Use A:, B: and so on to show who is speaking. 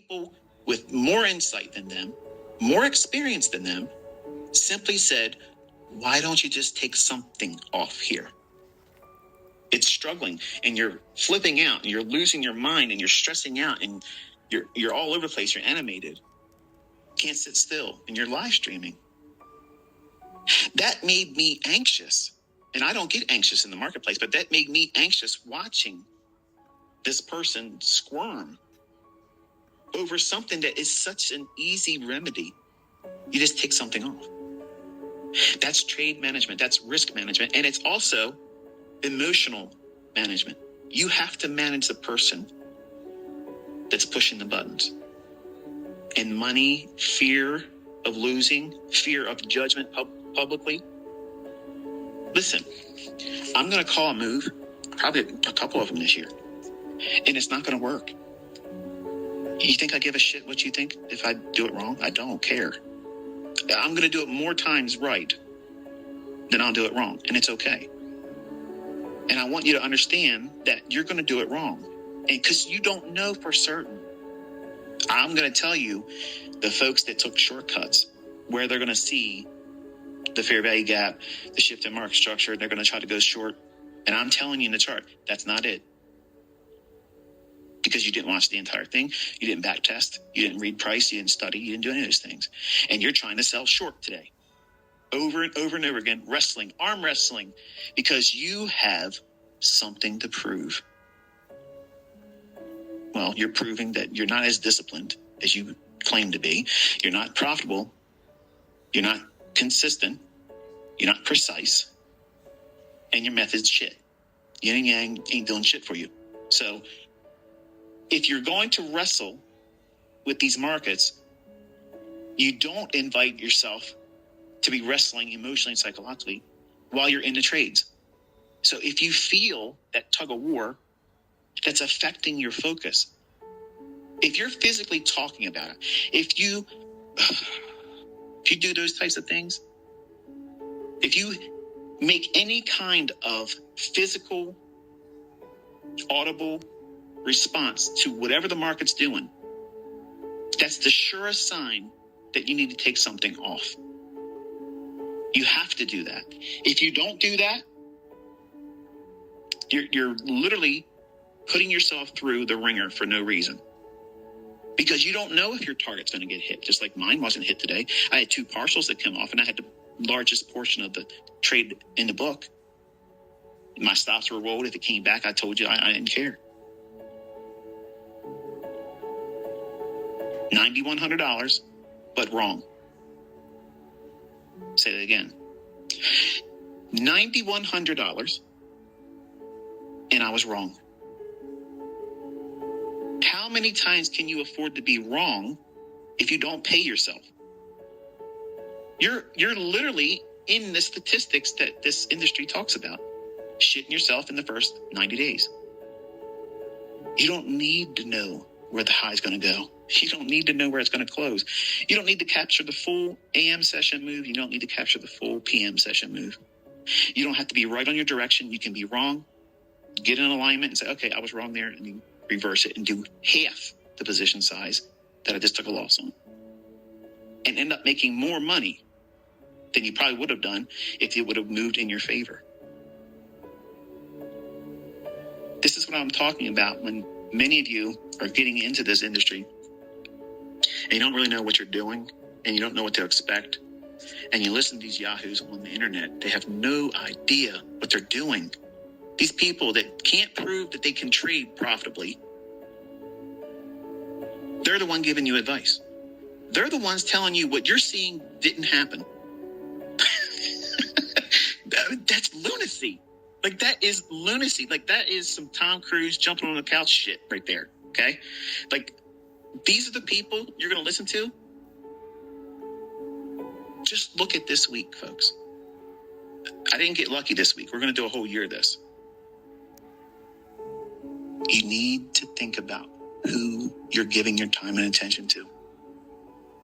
A: people with more insight than them, more experience than them, simply said, why don't you just take something off here? It's struggling and you're flipping out and you're losing your mind and you're stressing out and you're all over the place. You're animated. Can't sit still and you're live streaming. That made me anxious. And I don't get anxious in the marketplace, but that made me anxious watching this person squirm over something that is such an easy remedy. You just take something off. That's trade management. That's risk management. And it's also emotional management. You have to manage the person that's pushing the buttons. And money, fear of losing, fear of judgment publicly. Listen, I'm going to call a move, probably a couple of them this year, and it's not going to work. You think I give a shit what you think if I do it wrong? I don't care. I'm going to do it more times right than I'll do it wrong, and it's okay. And I want you to understand that you're going to do it wrong, and because you don't know for certain. I'm going to tell you the folks that took shortcuts where they're going to see the fair value gap, the shift in market structure. They're going to try to go short. And I'm telling you in the chart, that's not it. Because you didn't watch the entire thing. You didn't back test. You didn't read price. You didn't study. You didn't do any of those things. And you're trying to sell short today. Over and over and over again, wrestling, arm wrestling, because you have something to prove. Well, you're proving that you're not as disciplined as you claim to be. You're not profitable. You're not consistent. You're not precise. And your method's shit. Yin and yang ain't doing shit for you. So if you're going to wrestle with these markets, you don't invite yourself to be wrestling emotionally and psychologically while you're in the trades. So if you feel that tug of war, that's affecting your focus. If you're physically talking about it, if you do those types of things, if you make any kind of physical, audible response to whatever the market's doing, that's the surest sign that you need to take something off. You have to do that. If you don't do that, you're literally putting yourself through the ringer for no reason. Because you don't know if your target's going to get hit. Just like mine wasn't hit today. I had two partials that come off and I had the largest portion of the trade in the book. My stops were rolled. If it came back, I told you I didn't care. $9,100, but wrong. Say that again. $9,100, and I was wrong. How many times can you afford to be wrong if you don't pay yourself? You're literally in the statistics that this industry talks about. Shitting yourself in the first 90 days. You don't need to know where the high is going to go. You don't need to know where it's going to close. You don't need to capture the full AM session move. You don't need to capture the full PM session move. You don't have to be right on your direction. You can be wrong, get in alignment and say, okay, I was wrong there, and you reverse it and do half the position size that I just took a loss on. And end up making more money than you probably would have done if it would have moved in your favor. This is what I'm talking about when many of you are getting into this industry and you don't really know what you're doing and you don't know what to expect. And you listen to these yahoos on the internet. They have no idea what they're doing. These people that can't prove that they can trade profitably, they're the one giving you advice. They're the ones telling you what you're seeing didn't happen. That's lunacy. Like, that is lunacy. Like, that is some Tom Cruise jumping on the couch shit right there. Okay? Like, these are the people you're going to listen to. Just look at this week, folks. I didn't get lucky this week. We're going to do a whole year of this. You need to think about who you're giving your time and attention to.